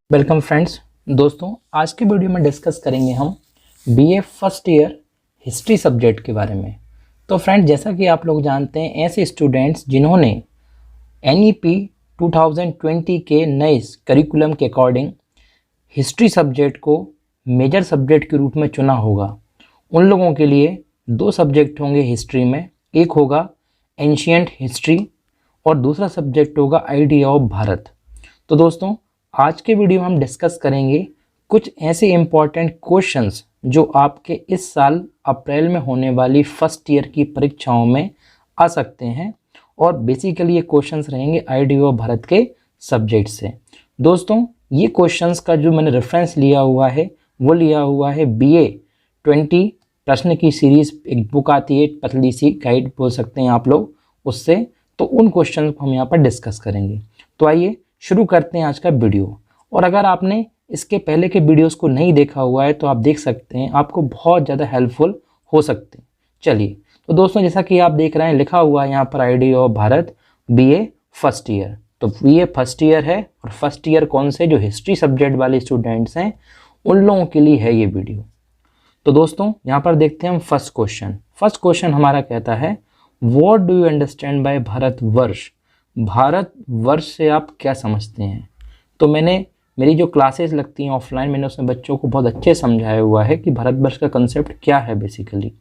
Welcome friends. दोस्तों, आज के वीडियो में डिस्कस करेंगे हम BA first year history subject के बारे में। तो फ्रेंड्स, जैसा कि आप लोग जानते हैं, ऐसे स्टूडेंट्स जिन्होंने एनईपी 2020 के नए करिकुलम के अकॉर्डिंग हिस्ट्री सब्जेक्ट को मेजर सब्जेक्ट के रूप में चुना होगा, उन लोगों के लिए दो सब्जेक्ट होंगे हिस्ट्री में। एक होगा एंशिएंट हिस्ट्री और दूसरा सब्जेक्ट होगा आइडिया ऑफ भारत। तो दोस्तों, आज के वीडियो में हम डिस्कस करेंगे कुछ ऐसे इम्पॉर्टेंट क्वेश्चंस जो आपके इस साल अप्रैल में होने वाली फर्स्ट ईयर की परीक्षाओं में आ सकते हैं, और बेसिकली ये क्वेश्चंस रहेंगे आइडिया ऑफ भारत के सब्जेक्ट से। दोस्तों, ये क्वेश्चंस का जो मैंने रेफरेंस लिया हुआ है वो लिया हुआ है BA 20 प्रश्न की सीरीज़, एक बुक आती है, पतली सी गाइड बोल सकते हैं आप लोग, उससे। तो उन क्वेश्चन को हम यहाँ पर डिस्कस करेंगे। तो आइए शुरू करते हैं आज का वीडियो। और अगर आपने इसके पहले के वीडियोस को नहीं देखा हुआ है तो आप देख सकते हैं, आपको बहुत ज़्यादा हेल्पफुल हो सकते हैं। चलिए, तो दोस्तों, जैसा कि आप देख रहे हैं, लिखा हुआ है यहाँ पर idea of Bharat BA first year. तो BA फर्स्ट ईयर है, और फर्स्ट ईयर कौन से, जो हिस्ट्री सब्जेक्ट वाले स्टूडेंट्स हैं उन लोगों के लिए है ये वीडियो। तो दोस्तों, यहाँ पर देखते हैं हम फर्स्ट क्वेश्चन। फर्स्ट क्वेश्चन हमारा कहता है, what do you understand by Bharatvarsh? Bharatvarsh से आप क्या समझते हैं? तो मेरी जो क्लासेस लगती हैं ऑफलाइन, मैंने उसमें बच्चों को बहुत अच्छे समझाया हुआ है कि भारतवर्ष का कंसेप्ट क्या है बेसिकली।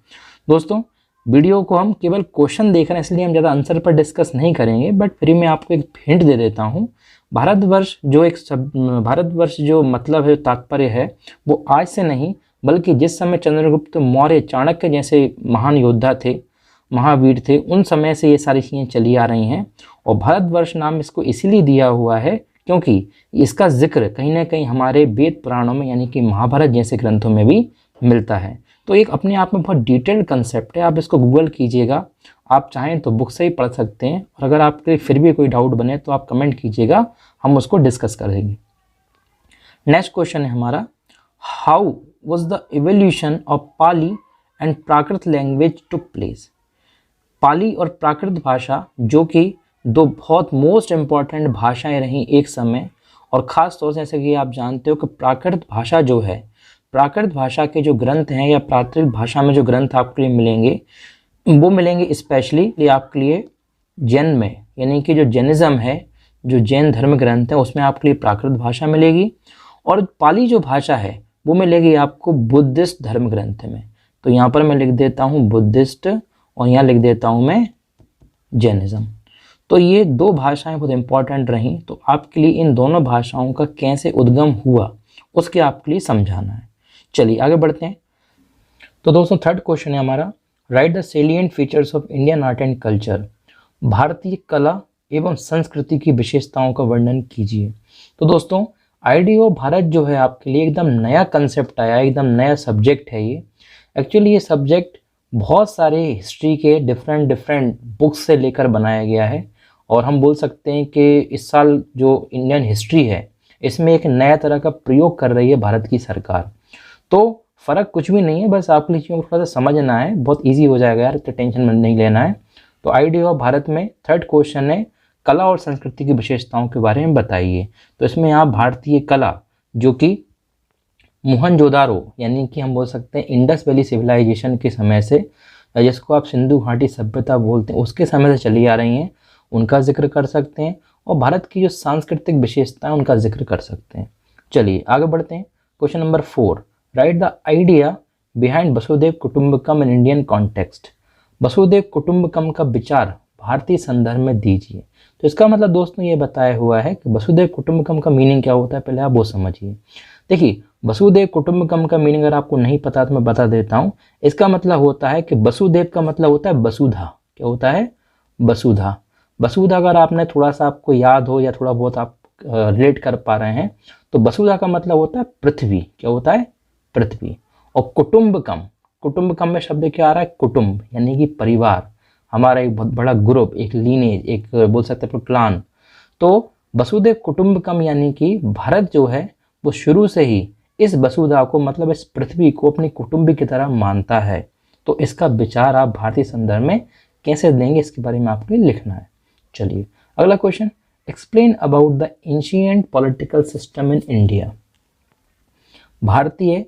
दोस्तों, वीडियो को हम केवल क्वेश्चन देख रहे हैं, इसलिए हम ज़्यादा आंसर पर डिस्कस नहीं करेंगे, बट फिर मैं आपको एक हिंट दे देता हूँ। भारतवर्ष जो मतलब है, तात्पर्य है, वो आज से नहीं, बल्कि जिस समय चंद्रगुप्त मौर्य, चाणक्य जैसे महान योद्धा थे, महावीर थे, उन समय से ये सारी चीज़ें चली आ रही हैं। और भारतवर्ष नाम इसको इसीलिए दिया हुआ है क्योंकि इसका जिक्र कहीं ना कहीं हमारे वेद पुराणों में, यानी कि महाभारत जैसे ग्रंथों में भी मिलता है। तो एक अपने आप में बहुत डिटेल्ड कंसेप्ट है। आप इसको गूगल कीजिएगा, आप चाहें तो बुक से ही पढ़ सकते हैं, और अगर आपके फिर भी कोई डाउट बने तो आप कमेंट कीजिएगा, हम उसको डिस्कस करेंगे। नेक्स्ट क्वेश्चन है हमारा, how was the evolution of Pali and Prakrit language took place? Pali और प्राकृत भाषा, जो कि दो बहुत मोस्ट इम्पॉर्टेंट भाषाएं रहीं एक समय, और ख़ास तौर से जैसे कि आप जानते हो कि प्राकृत भाषा जो है, प्राकृत भाषा के जो ग्रंथ हैं या प्राकृत भाषा में जो ग्रंथ आपके लिए मिलेंगे, वो मिलेंगे स्पेशली आपके लिए जैन में, यानी कि जो जैनिज़्म है, जो जैन धर्म ग्रंथ है, उसमें आपके लिए प्राकृत भाषा मिलेगी। और पाली जो भाषा है वो मिलेगी आपको बुद्धिस्ट धर्म ग्रंथ में। तो यहाँ पर मैं लिख देता हूँ बुद्धिस्ट, और यहाँ लिख देता हूँ मैं जैनिज़्म। तो ये दो भाषाएं बहुत इंपॉर्टेंट रहीं, तो आपके लिए इन दोनों भाषाओं का कैसे उद्गम हुआ उसके आपके लिए समझाना है। चलिए आगे बढ़ते हैं। तो दोस्तों, थर्ड क्वेश्चन है हमारा, right the salient features of Indian art and culture? भारतीय कला एवं संस्कृति की विशेषताओं का वर्णन कीजिए। तो दोस्तों, आइडिया ऑफ भारत जो है आपके लिए एकदम नया कंसेप्ट आया, एकदम नया सब्जेक्ट है ये। एक्चुअली ये सब्जेक्ट बहुत सारे हिस्ट्री के डिफरेंट बुक्स से लेकर बनाया गया है, और हम बोल सकते हैं कि इस साल जो इंडियन हिस्ट्री है, इसमें एक नया तरह का प्रयोग कर रही है भारत की सरकार। तो फ़र्क कुछ भी नहीं है, बस आपके लिए चीज़ों को थोड़ा सा समझना है, बहुत ईजी हो जाएगा यार, तो टेंशन नहीं लेना है। तो आइडिया ऑफ भारत में थर्ड क्वेश्चन है, कला और संस्कृति की विशेषताओं के बारे में बताइए। तो इसमें आप भारतीय कला, जो कि मोहनजोदारो, यानी कि हम बोल सकते हैं इंडस वैली सिविलाइजेशन के समय से, जिसको आप सिंधु घाटी सभ्यता बोलते हैं, उसके समय से चली आ रही हैं, उनका जिक्र कर सकते हैं। और भारत की जो सांस्कृतिक विशेषता है उनका जिक्र कर सकते हैं। चलिए आगे बढ़ते हैं। Question number 4, right the idea behind वसुधैव कुटुंबकम इन इंडियन कॉन्टेक्स्ट? वसुधैव कुटुंबकम का विचार भारतीय संदर्भ में दीजिए। तो इसका मतलब दोस्तों ये बताया हुआ है कि वसुधैव कुटुंबकम का मीनिंग क्या होता है, पहले आप वो समझिए। देखिए, वसुधैव कुटुंबकम का मीनिंग अगर आपको नहीं पता तो मैं बता देता हूँ। इसका मतलब होता है कि वसुधैव का मतलब होता है वसुधा। क्या होता है? वसुधा। वसुधा अगर आपने थोड़ा सा आपको याद हो या थोड़ा बहुत आप रिलेट कर पा रहे हैं, तो वसुधा का मतलब होता है पृथ्वी। क्या होता है? पृथ्वी। और कुटुंबकम, कुटुंबकम में शब्द क्या आ रहा है? कुटुंब, यानी कि परिवार, हमारा एक बहुत बड़ा ग्रुप, एक लीनेज, एक बोल सकते हैं क्लान। तो वसुधैव कुटुंबकम यानी कि भारत जो है वो शुरू से ही इस वसुधा को, मतलब इस पृथ्वी को अपनी कुटुंब की तरह मानता है। तो इसका विचार आप भारतीय संदर्भ में कैसे देंगे, इसके बारे में आपको लिखना है। चलिए अगला question, explain about the ancient political system in India. भारतीय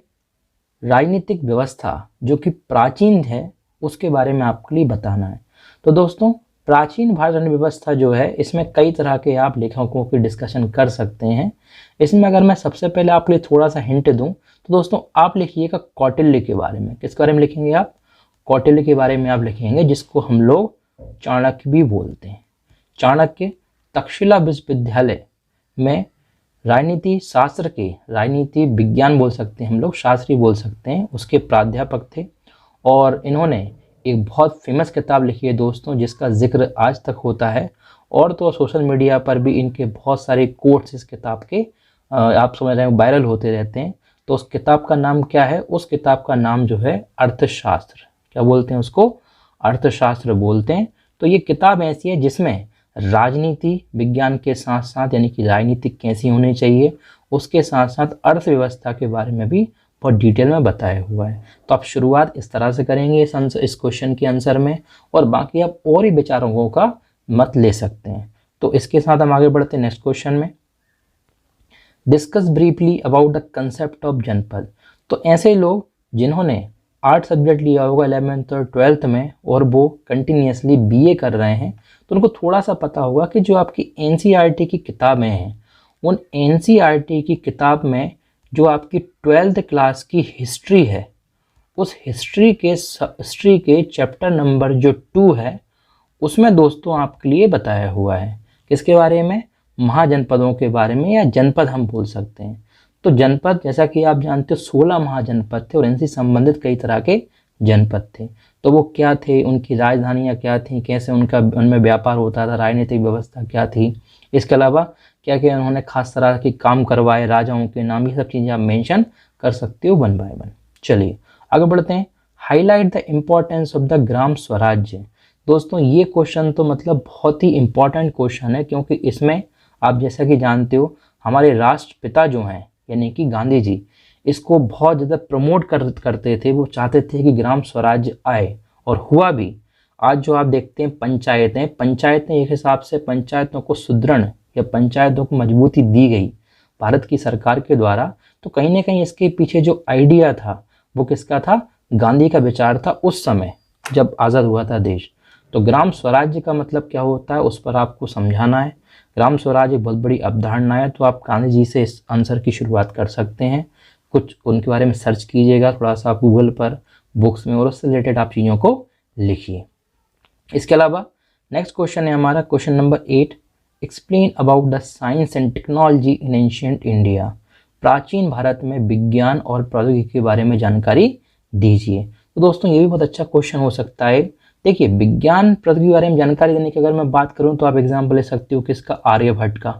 राजनीतिक व्यवस्था जो कि प्राचीन है उसके बारे में आपके लिए बताना है। तो दोस्तों, प्राचीन भारत राजनीतिक व्यवस्था जो है इसमें कई तरह के आप लेखकों की डिस्कशन कर सकते हैं। इसमें अगर मैं सबसे पहले आपके लिए थोड़ा सा हिंट दूं तो दोस्तों आप लिखिएगा कौटिल्य के बारे में। किस बारे में लिखेंगे आप? कौटिल्य के बारे में आप लिखेंगे, जिसको हम लोग चाणक्य भी बोलते हैं। चाणक्य तक्षशिला विश्वविद्यालय में राजनीति शास्त्र के, राजनीति विज्ञान बोल सकते हैं हम लोग, शास्त्री बोल सकते हैं, उसके प्राध्यापक थे। और इन्होंने एक बहुत फेमस किताब लिखी है दोस्तों, जिसका जिक्र आज तक होता है। और तो सोशल मीडिया पर भी इनके बहुत सारे कोट्स इस किताब के आप समझ रहे हैं वायरल होते रहते हैं। तो उस किताब का नाम क्या है? उस किताब का नाम जो है अर्थशास्त्र। क्या बोलते हैं उसको? अर्थशास्त्र बोलते हैं। तो ये किताब ऐसी है जिसमें राजनीति विज्ञान के साथ साथ, यानी कि राजनीति कैसी होनी चाहिए, उसके साथ साथ अर्थव्यवस्था के बारे में भी बहुत डिटेल में बताया हुआ है। तो आप शुरुआत इस तरह से करेंगे इस क्वेश्चन के आंसर में, और बाकी आप और ही विचारकों का मत ले सकते हैं। तो इसके साथ हम आगे बढ़ते हैं नेक्स्ट क्वेश्चन में। Discuss briefly about the concept of जनपद। तो ऐसे लोग जिन्होंने आर्ट सब्जेक्ट लिया होगा 11th और 12th में और वो कंटिन्यूसली बीए कर रहे हैं, तो उनको थोड़ा सा पता होगा कि जो आपकी एनसीईआरटी की किताबें हैं, उन एनसीईआरटी की किताब में जो आपकी 12th क्लास की हिस्ट्री है, उस हिस्ट्री के चैप्टर नंबर जो 2 है, उसमें दोस्तों आपके लिए बताया हुआ है। किसके बारे में? महाजनपदों के बारे में, या जनपद हम बोल सकते हैं। तो जनपद, जैसा कि आप जानते हो, 16 महाजनपद थे और इनसे संबंधित कई तरह के जनपद थे। तो वो क्या थे, उनकी राजधानियाँ क्या थी, कैसे उनमें व्यापार होता था, राजनीतिक व्यवस्था क्या थी, इसके अलावा क्या क्या उन्होंने खास तरह के काम करवाए, राजाओं के नाम, ये सब चीज़ें आप मेंशन कर सकते हो वन बाय वन। चलिए आगे बढ़ते हैं। Highlight the importance of the gram swarajya. दोस्तों ये क्वेश्चन तो मतलब बहुत ही इम्पोर्टेंट क्वेश्चन है, क्योंकि इसमें आप जैसा कि जानते हो हमारे राष्ट्रपिता जो हैं यानी कि गांधी जी, इसको बहुत ज़्यादा प्रमोट करते थे। वो चाहते थे कि ग्राम स्वराज्य आए, और हुआ भी। आज जो आप देखते हैं पंचायतें एक हिसाब से पंचायतों को सुदृढ़ या पंचायतों को मजबूती दी गई भारत की सरकार के द्वारा। तो कहीं ना कहीं इसके पीछे जो आइडिया था वो किसका था? गांधी का विचार था उस समय जब आज़ाद हुआ था देश। तो ग्राम स्वराज्य का मतलब क्या होता है, उस पर आपको समझाना है। ग्राम स्वराज एक बहुत बड़ी अवधारणा है। तो आप गांधी जी से इस आंसर की शुरुआत कर सकते हैं। कुछ उनके बारे में सर्च कीजिएगा थोड़ा सा गूगल पर, बुक्स में, और उससे रिलेटेड आप चीज़ों को लिखिए। इसके अलावा नेक्स्ट क्वेश्चन है हमारा question number 8, explain about the science and technology in ancient India. प्राचीन भारत में विज्ञान और प्रौद्योगिकी के बारे में जानकारी दीजिए। तो दोस्तों ये भी बहुत अच्छा क्वेश्चन हो सकता है। देखिए, विज्ञान प्रौद्योगिकी के बारे में जानकारी देने की अगर मैं बात करूं तो आप एग्जाम्पल ले सकते हो किसका? आर्यभट्ट का।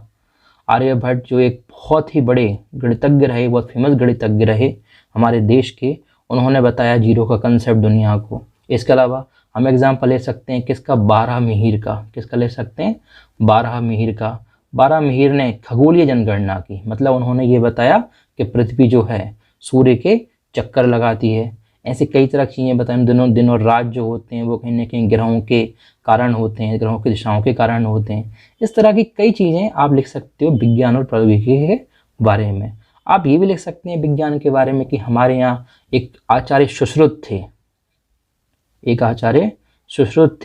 आर्यभट्ट जो एक बहुत ही बड़े गणितज्ञ रहे, बहुत फेमस गणितज्ञ रहे हमारे देश के, उन्होंने बताया जीरो का कंसेप्ट दुनिया को। इसके अलावा हम एग्जाम्पल ले सकते हैं किसका? बारहमिहिर का। किसका ले सकते हैं? बारहमिहिर का। बारहमिहिर ने खगोलीय जनगणना की, मतलब उन्होंने ये बताया कि पृथ्वी जो है सूर्य के चक्कर लगाती है। ऐसे कई तरह की चीज़ें बताएं। दिन और रात जो होते हैं वो कहीं ना कहीं ग्रहों के कारण होते हैं, ग्रहों की दिशाओं के कारण होते हैं। इस तरह की कई चीज़ें आप लिख सकते हो विज्ञान और प्रौद्योगिकी के बारे में। आप ये भी लिख सकते हैं विज्ञान के बारे में कि हमारे यहाँ एक आचार्य सुश्रुत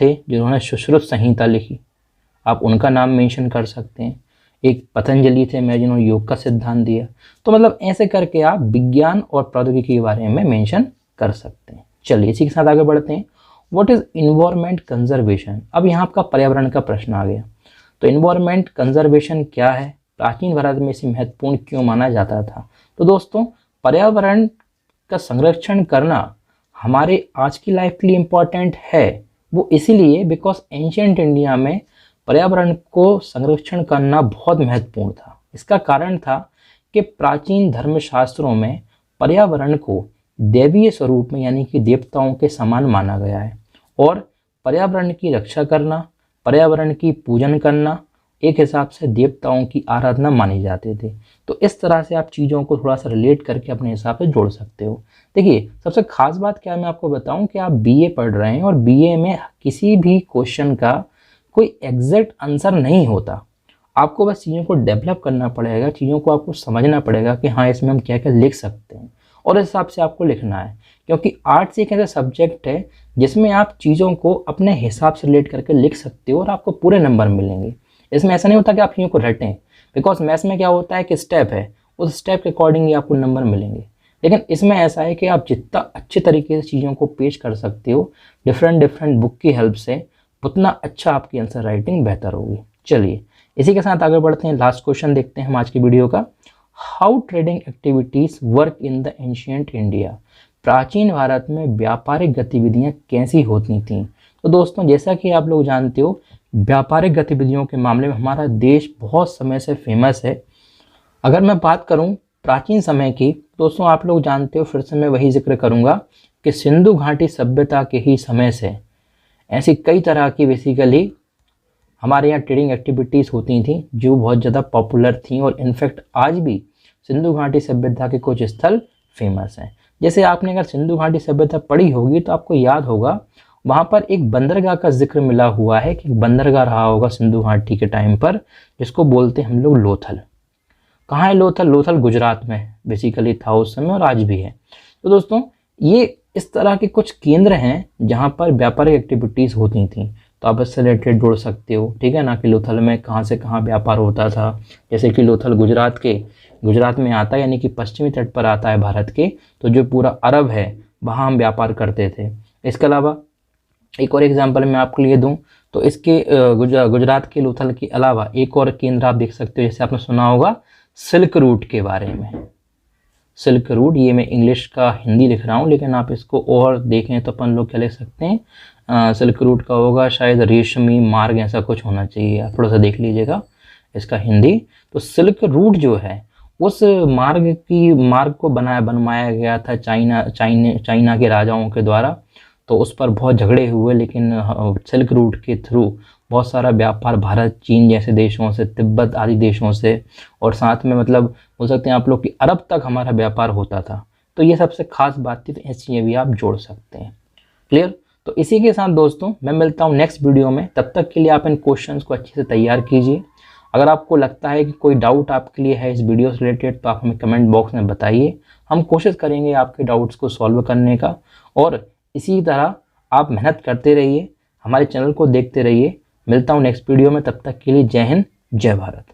थे, जिन्होंने सुश्रुत संहिता लिखी, आप उनका नाम मेंशन कर सकते हैं। एक पतंजलि थे जिन्होंने योग का सिद्धांत दिया। तो मतलब ऐसे करके आप विज्ञान और प्रौद्योगिकी के बारे में मेंशन कर सकते हैं। चलिए इसी के साथ आगे बढ़ते हैं। What is environment conservation. अब यहाँ आपका पर्यावरण का प्रश्न आ गया। तो इन्वायरमेंट कंजर्वेशन क्या है, प्राचीन भारत में इसे महत्वपूर्ण क्यों माना जाता था? तो दोस्तों पर्यावरण का संरक्षण करना हमारे आज की लाइफ के लिए इम्पॉर्टेंट है। वो इसीलिए बिकॉज एंशिएंट इंडिया में पर्यावरण को संरक्षण करना बहुत महत्वपूर्ण था। इसका कारण था कि प्राचीन धर्मशास्त्रों में पर्यावरण को दैवीय स्वरूप में यानी कि देवताओं के समान माना गया है, और पर्यावरण की रक्षा करना, पर्यावरण की पूजन करना एक हिसाब से देवताओं की आराधना मानी जाते थे। तो इस तरह से आप चीज़ों को थोड़ा सा रिलेट करके अपने हिसाब से जोड़ सकते हो। देखिए सबसे खास बात क्या है, मैं आपको बताऊं कि आप बीए पढ़ रहे हैं और बीए में किसी भी क्वेश्चन का कोई एग्जैक्ट आंसर नहीं होता। आपको बस चीज़ों को डेवलप करना पड़ेगा, चीज़ों को आपको समझना पड़ेगा कि हाँ इसमें हम क्या क्या लिख सकते हैं, और इस हिसाब से आपको लिखना है। क्योंकि आर्ट्स एक ऐसा सब्जेक्ट है जिसमें आप चीज़ों को अपने हिसाब से रिलेट करके लिख सकते हो और आपको पूरे नंबर मिलेंगे। इसमें ऐसा नहीं होता कि आप चीज़ों को रटें, बिकॉज मैथ्स में क्या होता है कि स्टेप है, उस स्टेप के अकॉर्डिंग ही आपको नंबर मिलेंगे। लेकिन इसमें ऐसा है कि आप जितना अच्छे तरीके से चीज़ों को पेश कर सकते हो डिफरेंट बुक की हेल्प से, उतना अच्छा आपकी आंसर राइटिंग बेहतर होगी। चलिए इसी के साथ आगे बढ़ते हैं, लास्ट क्वेश्चन देखते हैं हम आज की वीडियो का। How trading activities work in the ancient India. प्राचीन भारत में व्यापारिक गतिविधियां कैसी होती थीं। तो दोस्तों जैसा कि आप लोग जानते हो, व्यापारिक गतिविधियों के मामले में हमारा देश बहुत समय से फेमस है। अगर मैं बात करूं प्राचीन समय की, दोस्तों आप लोग जानते हो, फिर से मैं वही जिक्र करूंगा कि सिंधु घाटी सभ्यता के ही समय से ऐसी कई तरह की बेसिकली हमारे यहाँ ट्रेडिंग एक्टिविटीज़ होती थी जो बहुत ज़्यादा पॉपुलर थी, और इनफैक्ट आज भी सिंधु घाटी सभ्यता के कुछ स्थल फेमस हैं। जैसे आपने अगर सिंधु घाटी सभ्यता पढ़ी होगी तो आपको याद होगा वहाँ पर एक बंदरगाह का जिक्र मिला हुआ है कि बंदरगाह रहा होगा सिंधु घाटी के टाइम पर, जिसको बोलते हैं हम लोग लोथल। कहाँ है लोथल? लोथल गुजरात में बेसिकली था उस समय और आज भी है। तो दोस्तों ये इस तरह के कुछ केंद्र हैं जहाँ पर व्यापारिक एक्टिविटीज़ होती थी, तो आप इससे रिलेटेड जोड़ सकते हो, ठीक है ना, कि लोथल में कहाँ से कहाँ व्यापार होता था। जैसे कि लोथल गुजरात में आता है, यानी कि पश्चिमी तट पर आता है भारत के, तो जो पूरा अरब है वहाँ हम व्यापार करते थे। इसके अलावा एक और एग्जांपल मैं आपके लिए दूं तो इसके गुजरात के लोथल के अलावा एक और केंद्र आप देख सकते हो, जैसे आपने सुना होगा सिल्क रूट के बारे में। सिल्क रूट, ये मैं इंग्लिश का हिंदी लिख रहा हूँ, लेकिन आप इसको और देखें तो अपन लोग क्या लिख सकते हैं, सिल्क रूट का होगा शायद रेशमी मार्ग, ऐसा कुछ होना चाहिए, आप थोड़ा सा देख लीजिएगा इसका हिंदी। तो सिल्क रूट जो है उस मार्ग को बनवाया गया था चाइना के राजाओं के द्वारा। तो उस पर बहुत झगड़े हुए, लेकिन सिल्क रूट के थ्रू बहुत सारा व्यापार भारत, चीन जैसे देशों से, तिब्बत आदि देशों से, और साथ में मतलब बोल सकते हैं आप लोग कि अरब तक हमारा व्यापार होता था। तो ये सबसे खास बात थी, तो ऐसी चीज़ें भी आप जोड़ सकते हैं। क्लियर? तो इसी के साथ दोस्तों मैं मिलता हूँ नेक्स्ट वीडियो में। तब तक के लिए आप इन क्वेश्चंस को अच्छे से तैयार कीजिए। अगर आपको लगता है कि कोई डाउट आपके लिए है इस वीडियो से रिलेटेड, तो आप हमें कमेंट बॉक्स में बताइए। हम कोशिश करेंगे आपके डाउट्स को सॉल्व करने का, और इसी तरह आप मेहनत करते रहिए, हमारे चैनल को देखते रहिए। मिलता हूँ नेक्स्ट वीडियो में, तब तक के लिए जय हिंद, जय भारत।